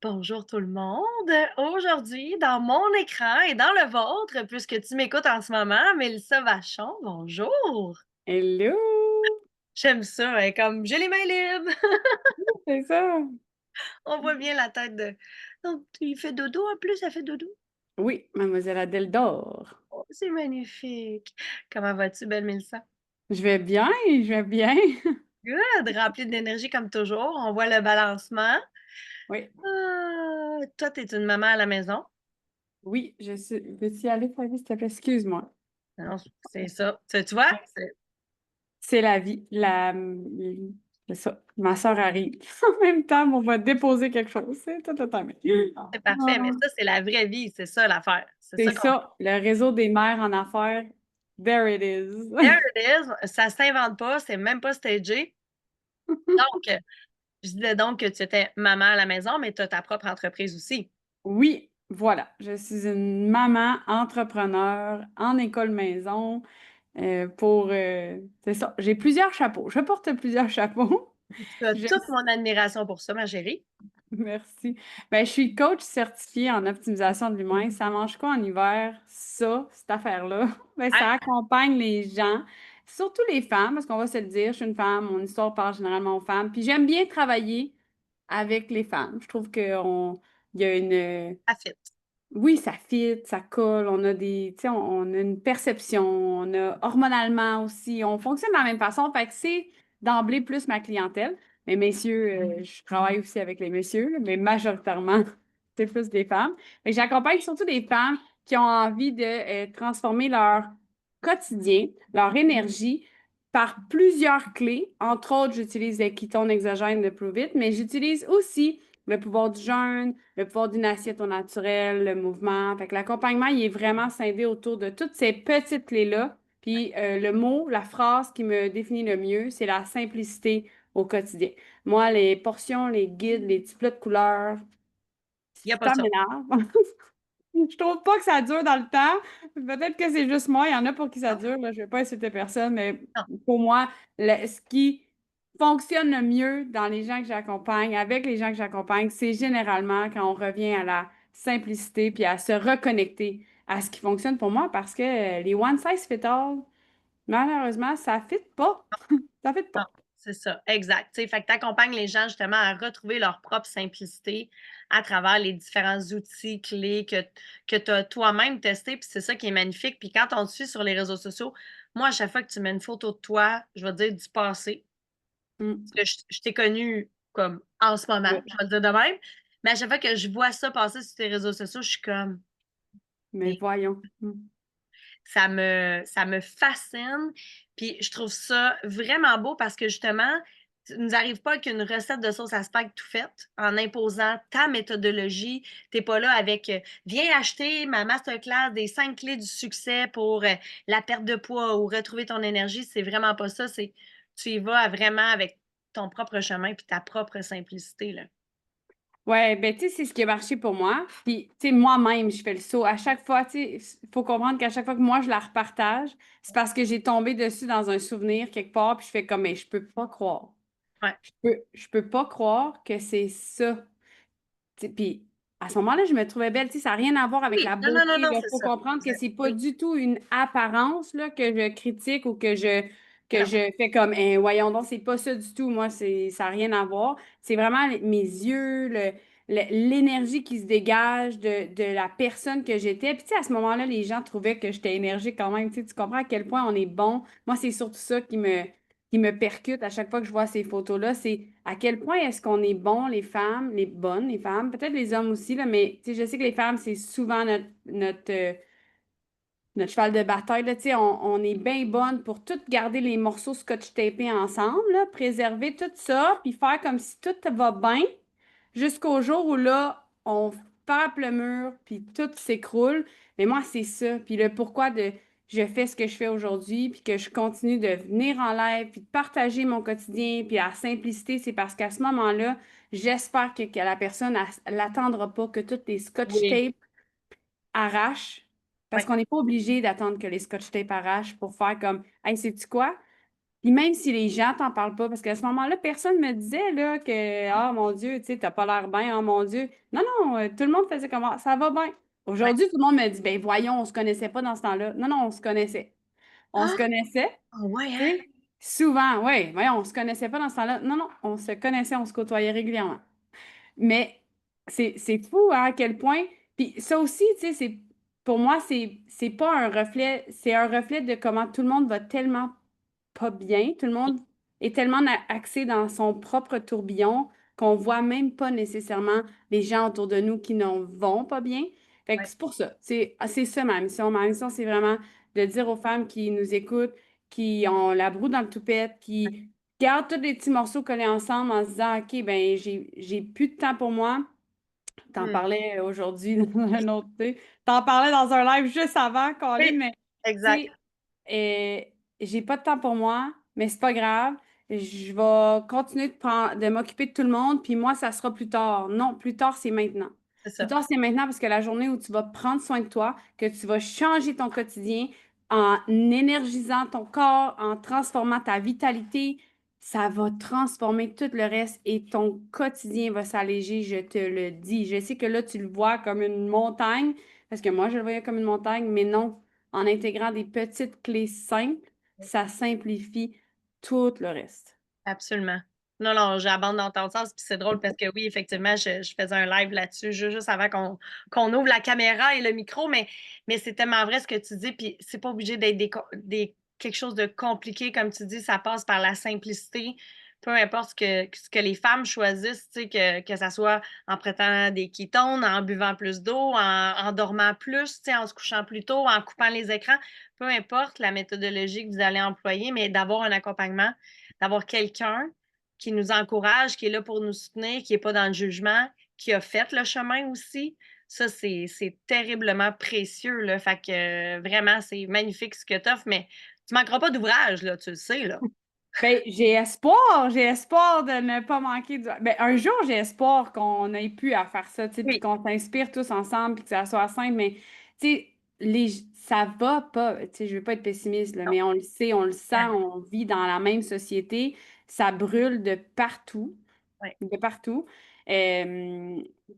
Bonjour tout le monde. Aujourd'hui, dans mon écran et dans le vôtre, puisque tu m'écoutes en ce moment, Mélissa Vachon, bonjour. Hello! J'aime ça, hein, comme j'ai les mains libres. C'est ça. On voit bien la tête de. Donc, il fait dodo en plus, ça fait dodo. Oui, mademoiselle Adèle dort. Oh, c'est magnifique. Comment vas-tu, belle Mélissa? Je vais bien, je vais bien. Good, remplie d'énergie comme toujours. On voit le balancement. Oui, Toi, t'es une maman à la maison. oui, je suis. Peux-tu y aller, Flavie, s'il te plaît? Excuse-moi. Non, c'est ça. Tu vois? C'est la vie. C'est ça. Ma soeur arrive. En même temps, on va déposer quelque chose. C'est tout le temps. C'est parfait, mais Ah. ça, c'est la vraie vie, c'est ça l'affaire. C'est C'est ça qu'on ça, le réseau des mères en affaires. There it is. there it is, ça s'invente pas, c'est même pas stagé. Donc, je disais donc que tu étais maman à la maison, mais tu as ta propre entreprise aussi. Oui, voilà. Je suis une maman entrepreneur en école maison. C'est ça. J'ai plusieurs chapeaux. Je porte plusieurs chapeaux. Tu as Je- toute mon admiration pour ça, ma chérie. Merci. Ben, je suis coach certifiée en optimisation de l'humain. Ça mange quoi en hiver? Ça, cette affaire-là. Ben, Ouais, ça accompagne les gens, surtout les femmes, parce qu'on va se le dire, je suis une femme, mon histoire parle généralement aux femmes. Puis j'aime bien travailler avec les femmes. Je trouve il y a une, à fit. oui, ça fit, ça colle, on a tu sais, on a une perception, on a hormonalement aussi, on fonctionne de la même façon, fait que c'est d'emblée plus ma clientèle. Mais messieurs, je travaille aussi avec les messieurs, là, mais majoritairement, c'est plus des femmes. Fait que j'accompagne surtout des femmes qui ont envie de transformer leur quotidien, leur énergie par plusieurs clés. Entre autres, j'utilise les ketones exogènes de Prove It, mais j'utilise aussi le pouvoir du jeûne, le pouvoir d'une assiette au naturel, le mouvement. Fait que l'accompagnement, il est vraiment scindé autour de toutes ces petites clés-là. Puis le mot, la phrase qui me définit le mieux, c'est la simplicité au quotidien. Moi, les portions, les guides, les petits plats de couleurs, Il n'y a pas ça ça. m'énerve. Je trouve pas que ça dure dans le temps. Peut-être que c'est juste moi. Il y en a pour qui ça Non, dure. Là. Je vais pas insulter personne, mais non. pour moi, ce qui fonctionne le mieux dans les gens que j'accompagne, avec les gens que j'accompagne, c'est généralement quand on revient à la simplicité puis à se reconnecter à ce qui fonctionne pour moi parce que les one size fit all, malheureusement, ça fit pas. Ça fit Non, pas. c'est ça, exact. Tu sais, fait que tu accompagnes les gens justement à retrouver leur propre simplicité à travers les différents outils clés que tu as toi-même testés. Puis c'est ça qui est magnifique. Puis quand on te suit sur les réseaux sociaux, moi, à chaque fois que tu mets une photo de toi, je vais te dire du passé. Mm. Parce que je t'ai connu comme en ce moment, Ouais. je vais le dire de même. Mais à chaque fois que je vois ça passer sur tes réseaux sociaux, je suis comme, Mais mais voyons. ça me fascine. Puis je trouve ça vraiment beau parce que justement, tu nous arrives pas avec une recette de sauce à spag tout faite en imposant ta méthodologie. Tu es pas là avec viens acheter ma masterclass des 5 clés du succès pour la perte de poids ou retrouver ton énergie. C'est vraiment pas ça. C'est tu y vas vraiment avec ton propre chemin puis ta propre simplicité, là. Ouais, ben tu sais, c'est ce qui a marché pour moi. Puis, tu sais, moi-même, je fais le saut. À chaque fois, tu sais, il faut comprendre qu'à chaque fois que moi, je la repartage, c'est parce que j'ai tombé dessus dans un souvenir quelque part, puis je fais comme, mais je peux pas croire. Ouais. Je peux pas croire que c'est ça. Tu sais, puis, à ce moment-là, je me trouvais belle. Tu sais, ça n'a rien à voir avec Oui, la non, non, non, beauté. non, Il c'est faut ça. comprendre que Exact. c'est pas Oui, du tout une apparence là, que je critique ou mais que non. je fais comme, voyons donc, c'est pas ça du tout. Moi, ça n'a rien à voir. C'est vraiment mes yeux, l'énergie qui se dégage de la personne que j'étais. Puis, tu sais, à ce moment-là, les gens trouvaient que j'étais énergique quand même. Tu sais, tu comprends à quel point on est bon. Moi, c'est surtout ça qui me percute à chaque fois que je vois ces photos-là, c'est à quel point est-ce qu'on est bon, les femmes, les bonnes, les femmes, peut-être les hommes aussi, là, mais tu sais, je sais que les femmes, c'est souvent notre cheval de bataille, là, tu sais, on est bien bonne pour tout garder les morceaux scotch tapés ensemble, là, préserver tout ça, puis faire comme si tout va bien, jusqu'au jour où là, on frappe le mur, puis tout s'écroule. Mais moi, c'est ça. Puis le pourquoi de je fais ce que je fais aujourd'hui, puis que je continue de venir en live, puis de partager mon quotidien, puis la simplicité, c'est parce qu'à ce moment-là, j'espère que la personne, elle l'attendra pas, que toutes les scotch Oui, tapes arrachent, parce oui. qu'on n'est pas obligé d'attendre que les scotch tapes arrachent pour faire comme, hey, sais-tu quoi? Puis même si les gens t'en parlent pas, parce qu'à ce moment-là, personne me disait là, que ah mon Dieu, tu sais, t'as pas l'air bien, oh mon Dieu. Non, non, tout le monde faisait comme ah, ça va bien. Ouais. Aujourd'hui, tout le monde me dit, ben voyons, on se connaissait pas dans ce temps-là. Non, non, on se connaissait. On se Ah! connaissait, Ah ouais, tu hein? sais, souvent, oui, voyons, on se connaissait pas dans ce temps-là. Non, non, on se connaissait, on se côtoyait régulièrement. Mais c'est fou hein, à quel point. Puis ça aussi, tu sais, pour moi, c'est pas un reflet, c'est un reflet de comment tout le monde va tellement pas bien. Tout le monde est tellement axé dans son propre tourbillon qu'on voit même pas nécessairement les gens autour de nous qui n'en vont pas bien. Fait que Ouais. c'est pour ça. C'est ça ma mission. Ma mission, c'est vraiment de dire aux femmes qui nous écoutent, qui ont la broue dans le toupette, qui gardent tous les petits morceaux collés ensemble en se disant, OK, ben j'ai plus de temps pour moi. T'en Hmm. parlais aujourd'hui dans un autre, tu sais. T'en parlais dans un live juste avant, Colin, Oui, mais tu exact. sais, j'ai pas de temps pour moi, mais c'est pas grave. Je vais continuer de m'occuper de tout le monde, puis moi, ça sera plus tard. Non, plus tard, c'est maintenant. C'est Plus ça. tard, c'est maintenant parce que la journée où tu vas prendre soin de toi, que tu vas changer ton quotidien en énergisant ton corps, en transformant ta vitalité, ça va transformer tout le reste et ton quotidien va s'alléger, je te le dis. Je sais que là, tu le vois comme une montagne, parce que moi, je le voyais comme une montagne, mais non. En intégrant des petites clés simples, ça simplifie tout le reste. Absolument. Non, non, j'abonde dans ton sens, puis c'est drôle parce que oui, effectivement, je faisais un live là-dessus juste avant qu'on ouvre la caméra et le micro, mais c'est tellement vrai ce que tu dis, puis c'est pas obligé d'être quelque chose de compliqué, comme tu dis, ça passe par la simplicité, peu importe ce que les femmes choisissent, tu sais, que ça soit en prenant des ketones, en buvant plus d'eau, en dormant plus, tu sais, en se couchant plus tôt, en coupant les écrans, peu importe la méthodologie que vous allez employer, mais d'avoir un accompagnement, d'avoir quelqu'un qui nous encourage, qui est là pour nous soutenir, qui n'est pas dans le jugement, qui a fait le chemin aussi. Ça, c'est terriblement précieux, là. Fait que vraiment, c'est magnifique ce que tu offres, mais tu manqueras pas d'ouvrage, là, tu le sais, là. Ben, j'ai espoir de ne pas manquer Ben, un jour, j'ai espoir qu'on ait pu à faire ça, tu sais, puis Oui, qu'on s'inspire tous ensemble, puis que ça soit simple, mais, tu sais, ça va pas, tu sais, je veux pas être pessimiste, là, non, mais on le sait, on le sent, vraiment, on vit dans la même société, ça brûle ouais. de partout. Tu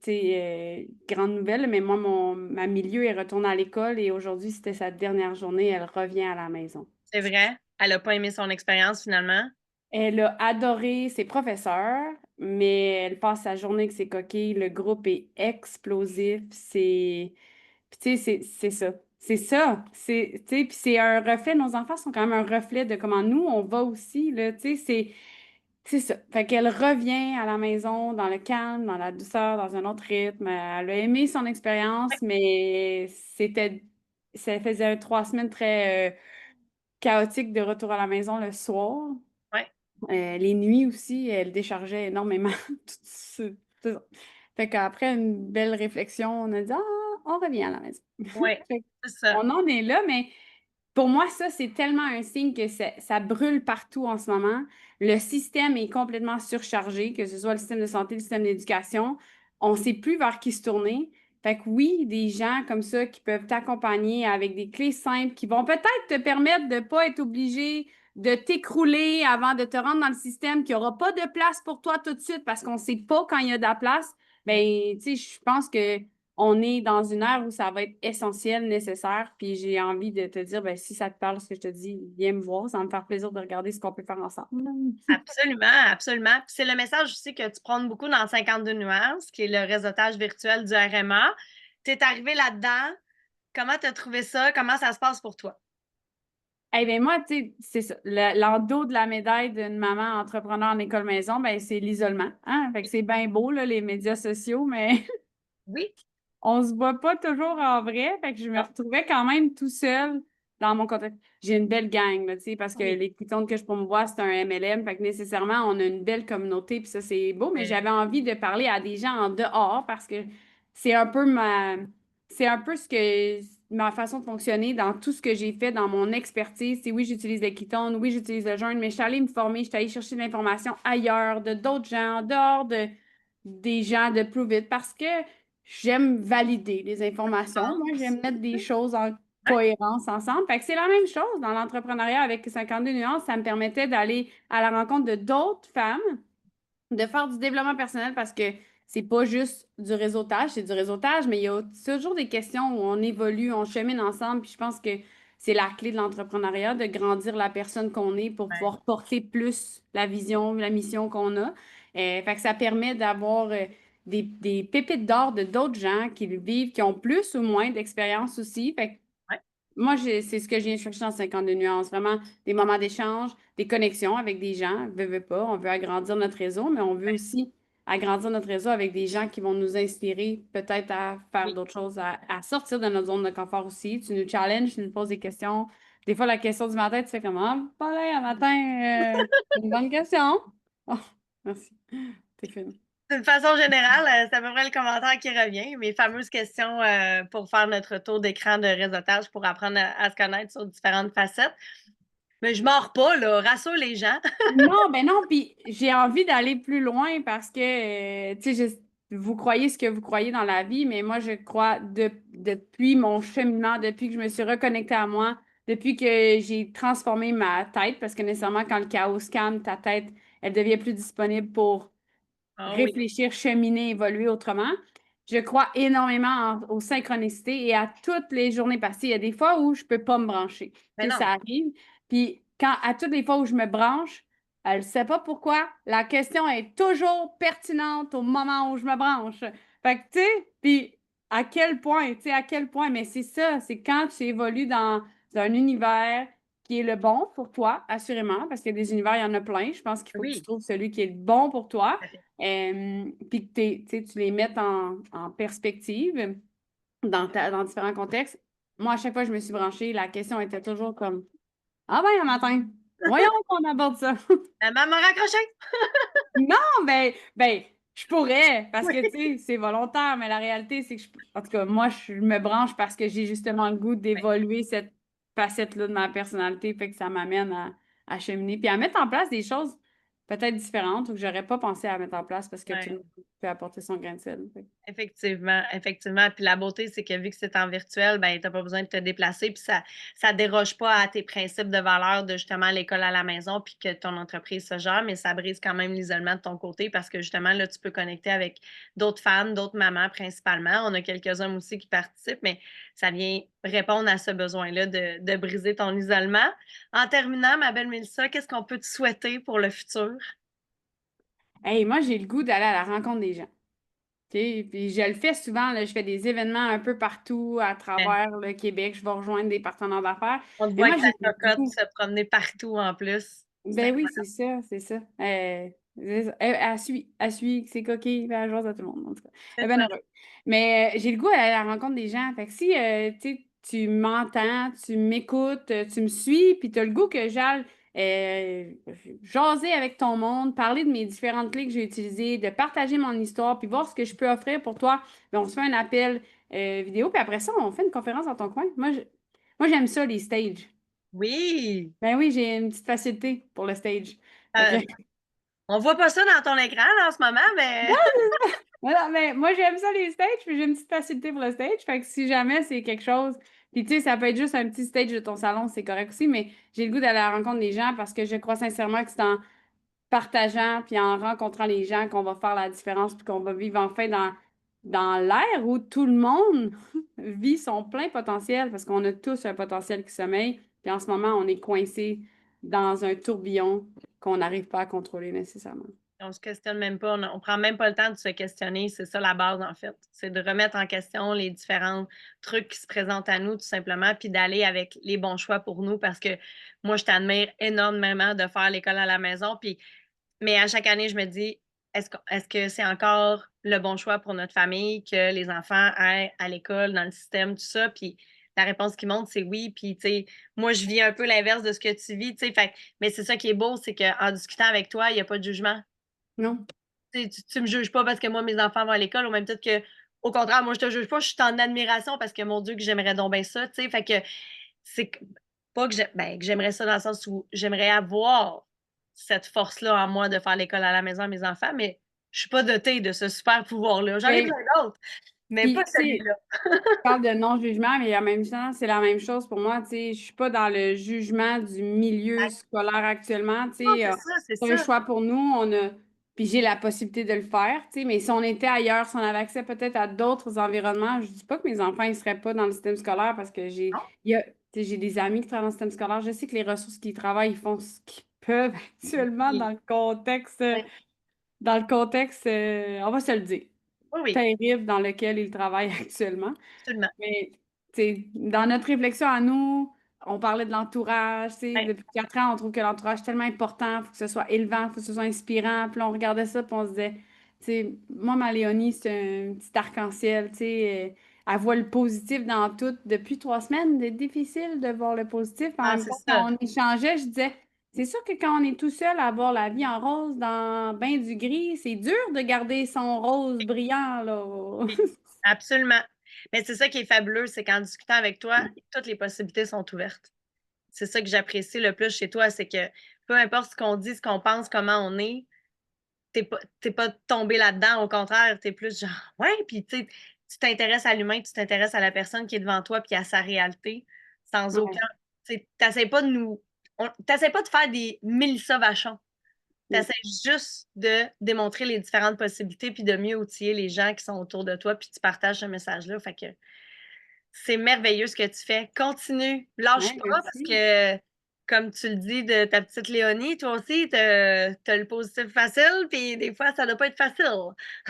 sais, grande nouvelle, mais moi, ma milieu est retournée à l'école et aujourd'hui, c'était sa dernière journée, elle revient à la maison. C'est vrai. Elle a pas aimé son expérience, finalement. Elle a adoré ses professeurs, mais elle passe sa journée avec ses coquilles. Le groupe est explosif. Puis, tu sais, c'est ça. C'est ça. Tu sais, puis c'est un reflet. Nos enfants sont quand même un reflet de comment nous, on va aussi, là. Tu sais, c'est ça. Fait qu'elle revient à la maison dans le calme, dans la douceur, dans un autre rythme. Elle a aimé son Ouais, expérience, mais ça faisait 3 semaines très chaotiques de retour à la maison le soir. ouais, Les nuits aussi, elle déchargeait énormément. Tout ça. Fait qu'après une belle réflexion, on a dit, ah, on revient à la maison. ouais, Fait c'est ça. on en est là, mais pour moi, ça, c'est tellement un signe que ça brûle partout en ce moment. Le système est complètement surchargé, que ce soit le système de santé, le système d'éducation. On ne sait plus vers qui se tourner. Fait que oui, des gens comme ça qui peuvent t'accompagner avec des clés simples qui vont peut-être te permettre de ne pas être obligé de t'écrouler avant de te rendre dans le système, qu'il n'y aura pas de place pour toi tout de suite parce qu'on ne sait pas quand il y a de la place. Ben, tu sais, je pense que on est dans une ère où ça va être essentiel, nécessaire, puis j'ai envie de te dire, ben, si ça te parle, ce que je te dis, viens me voir, ça va me faire plaisir de regarder ce qu'on peut faire ensemble. Absolument, absolument. Puis c'est le message aussi que tu prônes beaucoup dans 52 nuances, qui est le réseautage virtuel du RMA. Tu es arrivé là-dedans. Comment tu as trouvé ça? Comment ça se passe pour toi? Eh bien, moi, tu sais, c'est ça. L'endos de la médaille d'une maman entrepreneur en école maison, ben, c'est l'isolement. Hein? Fait que c'est bien beau, là, les médias sociaux, mais Oui? on se voit pas toujours en vrai, fait que je me Non. retrouvais quand même tout seul dans mon contexte. J'ai une belle gang, là, tu sais, parce que Oui. les pitons que je promouvois, c'est un MLM, fait que nécessairement, on a une belle communauté, puis ça, c'est beau, mais j'avais envie de parler à des gens en dehors parce que c'est un peu c'est un peu ma façon de fonctionner dans tout ce que j'ai fait dans mon expertise. C'est oui, j'utilise les ketones, oui, j'utilise le jeûne, mais je suis allée me former, je suis allée chercher de l'information ailleurs, de d'autres gens, en dehors des gens de Prove It, parce que j'aime valider les informations. Moi, j'aime mettre des choses en Ouais, cohérence ensemble. Fait que c'est la même chose dans l'entrepreneuriat avec 52 nuances. Ça me permettait d'aller à la rencontre de d'autres femmes, de faire du développement personnel parce que c'est pas juste du réseautage, c'est du réseautage, mais il y a toujours des questions où on évolue, on chemine ensemble. Puis je pense que c'est la clé de l'entrepreneuriat, de grandir la personne qu'on est pour ouais. pouvoir porter plus la vision, la mission qu'on a. Fait que ça permet d'avoir des pépites d'or de d'autres gens qui le vivent, qui ont plus ou moins d'expérience aussi. Fait que Ouais. moi, c'est ce que je viens chercher dans 52 nuances. Vraiment, des moments d'échange, des connexions avec des gens. Veut pas, on veut agrandir notre réseau, mais on veut aussi agrandir notre réseau avec des gens qui vont nous inspirer peut-être à faire Oui. d'autres choses, à sortir de notre zone de confort aussi. Tu nous challenges, tu nous poses des questions. Des fois, la question du matin, tu fais comme, ah, pas là, un matin, c'est une bonne question. Oh, merci. T'es fini. D'une façon générale, c'est à peu près le commentaire qui revient. Mes fameuses questions pour faire notre tour d'écran de réseautage pour apprendre à se connaître sur différentes facettes. Mais je mords pas, là. Rassure les gens. Non, ben non, puis j'ai envie d'aller plus loin parce que, tu sais, vous croyez ce que vous croyez dans la vie, mais moi, je crois depuis mon cheminement, depuis que je me suis reconnectée à moi, depuis que j'ai transformé ma tête, parce que nécessairement, quand le chaos se calme, ta tête, elle devient plus disponible pour Ah oui. réfléchir, cheminer, évoluer autrement. Je crois énormément aux synchronicités et à toutes les journées passées. Il y a des fois où je peux pas me brancher. Mais Tu sais, non. ça arrive. Puis à toutes les fois où je me branche, elle ne sait pas pourquoi, la question est toujours pertinente au moment où je me branche. Fait que, tu sais, puis à quel point, tu sais, à quel point, mais c'est ça, c'est quand tu évolues dans un univers qui est le bon pour toi, assurément, parce qu'il y a des univers, il y en a plein. Je pense qu'il faut que tu Oui. trouves celui qui est le bon pour toi. Puis que tu les mettes en perspective dans différents contextes. Moi, à chaque fois que je me suis branchée, la question était toujours comme ah ben, un matin, voyons qu'on aborde ça. La maman raccroché. Non, ben, je pourrais, parce Oui. que, tu sais, c'est volontaire, mais la réalité, c'est que, en tout cas, moi, je me branche parce que j'ai justement le goût d'évoluer cette facette-là de ma personnalité, fait que ça m'amène à cheminer, puis à mettre en place des choses peut-être différentes ou que j'aurais pas pensé à mettre en place parce que tout le Ouais. monde peut apporter son grain de sel. Effectivement, effectivement. Puis la beauté, c'est que vu que c'est en virtuel, ben, tu n'as pas besoin de te déplacer, puis ça déroge pas à tes principes de valeur de justement l'école à la maison, puis que ton entreprise se gère, mais ça brise quand même l'isolement de ton côté parce que justement, là, tu peux connecter avec d'autres femmes, d'autres mamans principalement. On a quelques hommes aussi qui participent, mais ça vient répondre à ce besoin-là de briser ton isolement. En terminant, ma belle Mélissa, qu'est-ce qu'on peut te souhaiter pour le futur? Hey, moi, j'ai le goût d'aller à la rencontre des gens. OK? Puis je le fais souvent, là, je fais des événements un peu partout à travers le Québec. Je vais rejoindre des partenaires d'affaires. On te Mais voit moi, avec ta j'ai le cocotte goût. se promener partout en plus. C'est Ben oui, incroyable. c'est ça, c'est ça. Elle suit, c'est coquille, puis elle jase à tout le monde, en tout cas. Elle C'est est bien ça. heureuse. Mais j'ai le goût d'aller à la rencontre des gens. Fait que si tu sais, tu m'entends, tu m'écoutes, tu me suis, puis tu as le goût que j'aille euh, jaser avec ton monde, parler de mes différentes clés que j'ai utilisées, de partager mon histoire, puis voir ce que je peux offrir pour toi, ben, on se fait un appel vidéo, puis après ça, on fait une conférence dans ton coin. Moi j'aime ça, les stages. Oui. Ben oui, j'ai une petite facilité pour le stage. Fait que, Euh, on voit pas ça dans ton écran là, en ce moment, mais voilà, mais moi, j'aime ça les stages, puis j'ai une petite facilité pour le stage. Fait que si jamais c'est quelque chose, puis tu sais, ça peut être juste un petit stage de ton salon, c'est correct aussi, mais j'ai le goût d'aller à la rencontre des gens parce que je crois sincèrement que c'est en partageant puis en rencontrant les gens qu'on va faire la différence puis qu'on va vivre enfin dans l'ère où tout le monde vit son plein potentiel parce qu'on a tous un potentiel qui sommeille. Puis en ce moment, on est coincé dans un tourbillon qu'on n'arrive pas à contrôler nécessairement. on se questionne même pas, on prend même pas le temps de se questionner. C'est ça la base, en fait. C'est de remettre en question les différents trucs qui se présentent à nous, tout simplement, puis d'aller avec les bons choix pour nous parce que moi, je t'admire énormément de faire l'école à la maison. Puis, mais à chaque année, je me dis, est-ce que c'est encore le bon choix pour notre famille que les enfants aillent à l'école, dans le système, tout ça? Puis la réponse qui monte, c'est oui. Puis, tu sais, moi, je vis un peu l'inverse de ce que tu vis, tu sais. Fait, mais c'est ça qui est beau, c'est qu'en discutant avec toi, il n'y a pas de jugement. Non? Tu me juges pas parce que moi, mes enfants vont à l'école, au même titre que, au contraire, moi, je te juge pas, je suis en admiration parce que, mon Dieu, que j'aimerais donc bien ça, tu sais. Fait que c'est pas que que j'aimerais ça dans le sens où j'aimerais avoir cette force-là en moi de faire l'école à la maison à mes enfants, mais je suis pas dotée de ce super pouvoir-là. J'en ai Ben, plein d'autres. Mais Puis, pas tu sais, celui-là. je parle de non-jugement, mais en même temps, c'est la même chose pour moi. Tu sais, je suis pas dans le jugement du milieu scolaire actuellement. Tu Non, sais, c'est ça, c'est c'est un ça. choix pour nous. On a, puis j'ai la possibilité de le faire. Tu sais, mais si on était ailleurs, si on avait accès peut-être à d'autres environnements, je dis pas que mes enfants ne seraient pas dans le système scolaire parce que Non? il y a, tu sais, j'ai des amis qui travaillent dans le système scolaire. Je sais que les ressources qui y travaillent, ils font ce qu'ils peuvent actuellement Oui, oui, dans le contexte, on va se le dire, oui, oui, terrible dans lequel ils travaillent actuellement. absolument. Mais tu sais, dans notre réflexion à nous, on parlait de l'entourage. Tu sais, Ouais, depuis 4 ans, on trouve que l'entourage est tellement important. Il faut que ce soit élevant, il faut que ce soit inspirant. Puis là, on regardait ça, puis on se disait, tu sais, moi, ma Léonie, c'est un petit arc-en-ciel. Tu sais, elle voit le positif dans tout. Depuis 3 semaines, c'est difficile de voir le positif. Puis en ah, même c'est temps, ça. quand on échangeait, je disais, c'est sûr que quand on est tout seul à voir la vie en rose dans ben du gris, c'est dur de garder son rose brillant, là. Oui, absolument. Mais c'est ça qui est fabuleux, c'est qu'en discutant avec toi, toutes les possibilités sont ouvertes. C'est ça que j'apprécie le plus chez toi, c'est que peu importe ce qu'on dit, ce qu'on pense, comment on est, t'es pas tombé là-dedans. Au contraire, t'es plus genre, ouais, puis tu sais, tu t'intéresses à l'humain, tu t'intéresses à la personne qui est devant toi, puis à sa réalité, sans aucun. Ouais. Tu sais, t'essaies pas de nous. T'essaies pas de faire des Mélissa Vachon. T'essaies juste de démontrer les différentes possibilités, puis de mieux outiller les gens qui sont autour de toi, puis tu partages ce message-là. Fait que c'est merveilleux ce que tu fais. Continue, lâche Ouais, pas parce merci. que, comme tu le dis de ta petite Léonie, toi aussi, t'as le positif facile, puis des fois, ça doit pas être facile.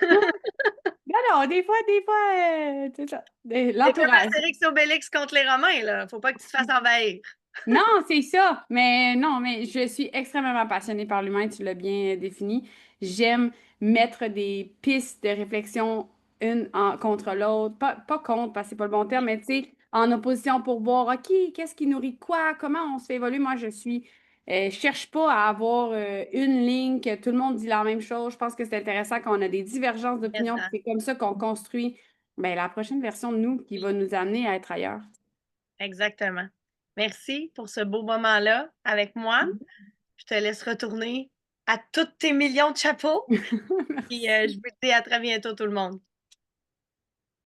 Non, non, des fois, c'est ça. C'est comme L'entourage. Astérix et Obélix contre les Romains, là. Faut pas que tu te fasses envahir. Non, c'est ça. Mais non, mais je suis extrêmement passionnée par l'humain, tu l'as bien défini. J'aime mettre des pistes de réflexion contre l'autre. Pas contre, parce que c'est pas le bon terme, mais tu sais, en opposition pour voir, OK, qu'est-ce qui nourrit quoi? Comment on se fait évoluer? Moi, je cherche pas à avoir une ligne que tout le monde dit la même chose. Je pense que c'est intéressant quand on a des divergences C'est d'opinion, puis ça. c'est comme ça qu'on construit ben, la prochaine version de nous qui va nous amener à être ailleurs. Exactement. Merci pour ce beau moment-là avec moi. Je te laisse retourner à tous tes millions de chapeaux. Puis je Merci. vous dis à très bientôt tout le monde.